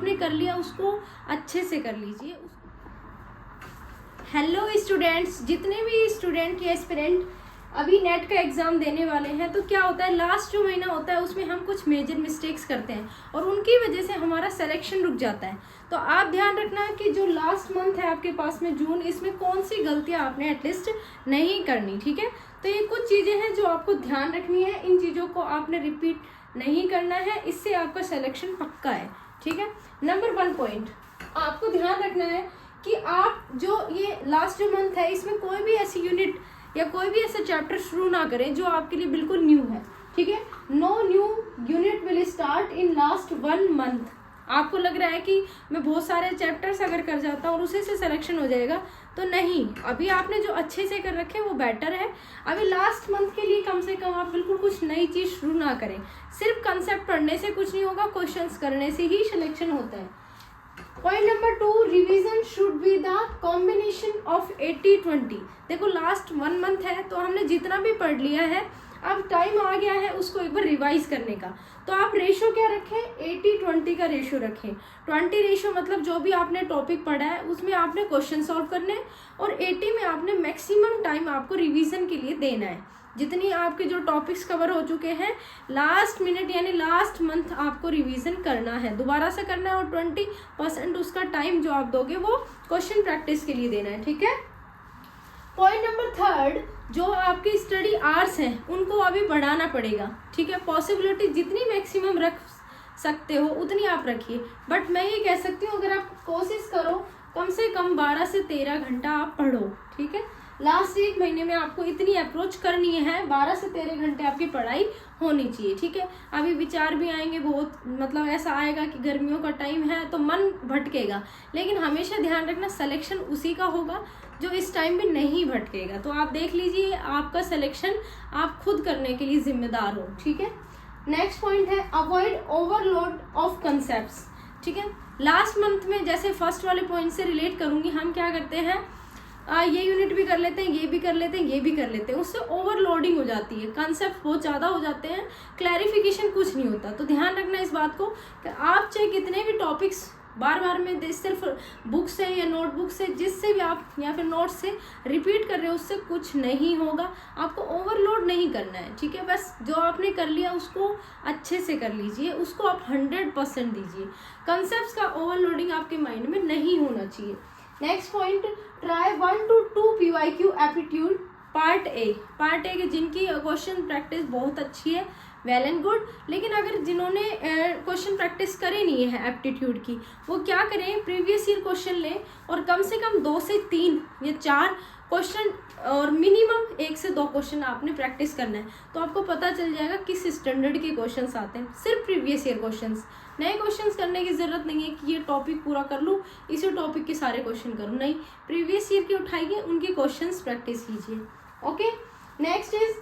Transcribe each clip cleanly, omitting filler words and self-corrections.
आपने कर लिया उसको अच्छे से कर लीजिए। हेलो स्टूडेंट्स, जितने भी स्टूडेंट या एस्पिरेंट अभी नेट का एग्ज़ाम देने वाले हैं, तो क्या होता है लास्ट जो महीना होता है उसमें हम कुछ मेजर मिस्टेक्स करते हैं और उनकी वजह से हमारा सिलेक्शन रुक जाता है। तो आप ध्यान रखना कि जो लास्ट मंथ है आपके पास में जून, इसमें कौन सी गलतियां आपने एटलीस्ट नहीं करनी, ठीक है। तो ये कुछ चीज़ें हैं जो आपको ध्यान रखनी है, इन चीज़ों को आपने रिपीट नहीं करना है, इससे आपका सिलेक्शन पक्का है, ठीक है। नंबर 1 पॉइंट आपको ध्यान रखना है कि आप जो ये लास्ट जो मंथ है इसमें कोई भी ऐसी यूनिट या कोई भी ऐसा चैप्टर शुरू ना करें जो आपके लिए बिल्कुल न्यू है, ठीक है। No new unit will start in last 1 month. आपको लग रहा है कि मैं बहुत सारे चैप्टर्स अगर कर जाता हूँ और उसी से सिलेक्शन हो जाएगा, तो नहीं, अभी आपने जो अच्छे से कर रखे वो बेटर है। अभी लास्ट मंथ के लिए कम से कम आप बिल्कुल कुछ नई चीज़ शुरू ना करें। सिर्फ कंसेप्ट पढ़ने से कुछ नहीं होगा, क्वेश्चंस करने से ही सिलेक्शन होता है। Point number 2, revision should be the combination of 80-20। देखो लास्ट 1 मंथ है तो हमने जितना भी पढ़ लिया है, अब टाइम आ गया है उसको एक बार रिवाइज करने का। तो आप रेशो क्या रखें, 80-20 का रेशो रखें। 20 रेशो मतलब जो भी आपने टॉपिक पढ़ा है उसमें आपने क्वेश्चन सॉल्व करने, और 80 में आपने मैक्सिमम टाइम आपको रिवीजन के लिए देना है। जितनी आपके जो टॉपिक्स कवर हो चुके हैं लास्ट मिनट यानी लास्ट मंथ आपको रिवीजन करना है, दोबारा से करना है, और 20% उसका टाइम जो आप दोगे वो क्वेश्चन प्रैक्टिस के लिए देना है, ठीक है। पॉइंट नंबर 3, जो आपकी स्टडी आवर्स हैं उनको अभी बढ़ाना पड़ेगा, ठीक है। पॉसिबिलिटी जितनी मैक्सिमम रख सकते हो उतनी आप रखिए, बट मैं ये कह सकती हूँ अगर आप कोशिश करो कम से कम 12 से 13 घंटा आप पढ़ो, ठीक है। लास्ट 1 महीने में आपको इतनी अप्रोच करनी है, 12 से 13 घंटे आपकी पढ़ाई होनी चाहिए, ठीक है। अभी विचार भी आएंगे बहुत, मतलब ऐसा आएगा कि गर्मियों का टाइम है तो मन भटकेगा, लेकिन हमेशा ध्यान रखना सिलेक्शन उसी का होगा जो इस टाइम भी नहीं भटकेगा। तो आप देख लीजिए आपका सिलेक्शन आप खुद करने के लिए जिम्मेदार हो, ठीक है। नेक्स्ट पॉइंट है अवॉइड ओवरलोड ऑफ कंसेप्ट्स, ठीक है। लास्ट मंथ में जैसे फर्स्ट वाले पॉइंट से रिलेट करूंगी, हम क्या करते हैं ये यूनिट भी कर लेते हैं, ये भी कर लेते हैं, ये भी कर लेते हैं, उससे ओवरलोडिंग हो जाती है, कंसेप्ट बहुत ज़्यादा हो जाते हैं, क्लैरिफिकेशन कुछ नहीं होता। तो ध्यान रखना इस बात को कि आप चाहे कितने भी टॉपिक्स बार बार में सिर्फ बुक से या नोटबुक से जिससे भी आप या फिर नोट से रिपीट कर रहे हो उससे कुछ नहीं होगा, आपको ओवरलोड नहीं करना है, ठीक है। बस जो आपने कर लिया उसको अच्छे से कर लीजिए, उसको आप 100% दीजिए। कंसेप्ट्स का ओवरलोडिंग आपके माइंड में नहीं होना चाहिए। Next point, try 1 to 2 PYQ aptitude part A के जिनकी क्वेश्चन प्रैक्टिस बहुत अच्छी है, वेल एंड गुड, लेकिन अगर जिन्होंने क्वेश्चन प्रैक्टिस करी नहीं है एप्टीट्यूड की, वो क्या करें, प्रीवियस ईयर क्वेश्चन लें और कम से कम 2 से 3 या 4 क्वेश्चन और मिनिमम 1 से 2 क्वेश्चन आपने प्रैक्टिस करना है। तो आपको पता चल जाएगा किस स्टैंडर्ड के क्वेश्चंस आते हैं। सिर्फ प्रीवियस ईयर क्वेश्चंस, नए क्वेश्चंस करने की जरूरत नहीं है कि ये टॉपिक पूरा कर लूँ इसी टॉपिक के सारे क्वेश्चन करूँ, नहीं, प्रीवियस ईयर के उठाइए, उनके क्वेश्चंस प्रैक्टिस कीजिए, okay. Next is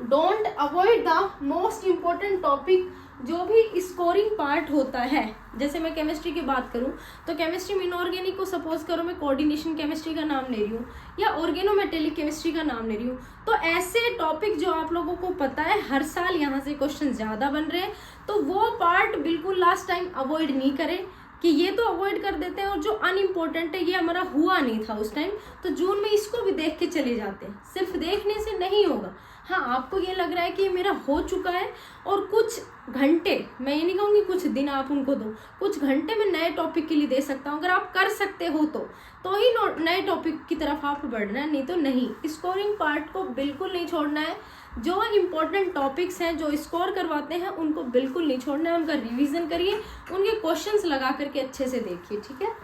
don't avoid the most important topic, जो भी स्कोरिंग पार्ट होता है। जैसे मैं केमिस्ट्री की बात करूं तो केमिस्ट्री में इनऑर्गेनिक को सपोज करो मैं कोऑर्डिनेशन केमिस्ट्री का नाम ले रही हूँ या ऑर्गेनोमेटेलिक केमिस्ट्री का नाम ले रही हूँ, तो ऐसे टॉपिक जो आप लोगों को पता है हर साल यहाँ से क्वेश्चन ज़्यादा बन रहे हैं, तो वो पार्ट बिल्कुल लास्ट टाइम अवॉइड नहीं करें कि ये तो अवॉइड कर देते हैं, और जो अनइम्पोर्टेंट है ये हमारा हुआ नहीं था उस टाइम, तो जून में इसको भी देख के चले जाते हैं। सिर्फ देखने से नहीं होगा, हाँ आपको ये लग रहा है कि ये मेरा हो चुका है और कुछ घंटे, मैं ये नहीं कहूँगी कुछ दिन आप उनको दो, कुछ घंटे में नए टॉपिक के लिए दे सकता हूँ। अगर आप कर सकते हो तो ही नए टॉपिक की तरफ आप बढ़ना है, नहीं तो नहीं। स्कोरिंग पार्ट को बिल्कुल नहीं छोड़ना है, जो इम्पोर्टेंट टॉपिक्स हैं जो स्कोर करवाते हैं उनको बिल्कुल नहीं छोड़ना है, उनका रिवीजन करिए, उनके क्वेश्चंस लगा करके अच्छे से देखिए, ठीक है।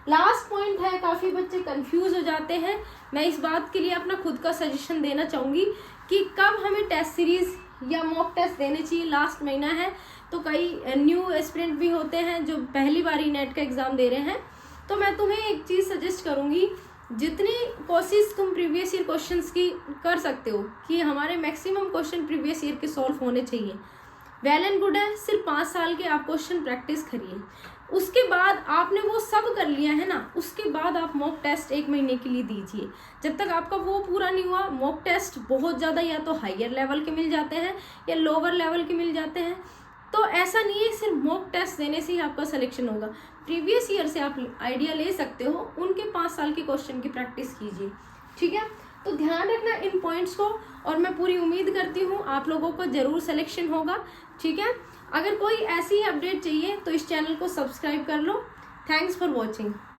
लास्ट पॉइंट है, काफ़ी बच्चे कंफ्यूज हो जाते हैं, मैं इस बात के लिए अपना खुद का सजेशन देना चाहूँगी कि कब हमें टेस्ट सीरीज या मॉक टेस्ट देने चाहिए। लास्ट महीना है तो कई न्यू एस्पिरेंट भी होते हैं जो पहली बार ही नेट का एग्ज़ाम दे रहे हैं, तो मैं तुम्हें एक चीज़ सजेस्ट करूँगी, जितनी कोशिश तुम प्रीवियस ईयर क्वेश्चंस की कर सकते हो कि हमारे मैक्सिमम क्वेश्चन प्रीवियस ईयर के सॉल्व होने चाहिए, वेल एंड गुड है। सिर्फ 5 साल के आप क्वेश्चन प्रैक्टिस करिए, उसके बाद आपने वो सब कर लिया है ना, उसके बाद आप मॉक टेस्ट 1 महीने के लिए दीजिए। जब तक आपका वो पूरा नहीं हुआ, मॉक टेस्ट बहुत ज़्यादा या तो हायर लेवल के मिल जाते हैं या लोअर लेवल के मिल जाते हैं, तो ऐसा नहीं है सिर्फ मॉक टेस्ट देने से ही आपका सिलेक्शन होगा, प्रीवियस ईयर से आप आइडिया ले सकते हो, उनके 5 साल के क्वेश्चन की प्रैक्टिस कीजिए, ठीक है। तो ध्यान रखना इन पॉइंट्स को, और मैं पूरी उम्मीद करती हूँ आप लोगों को ज़रूर सिलेक्शन होगा, ठीक है। अगर कोई ऐसी अपडेट चाहिए तो इस चैनल को सब्सक्राइब कर लो। Thanks for watching.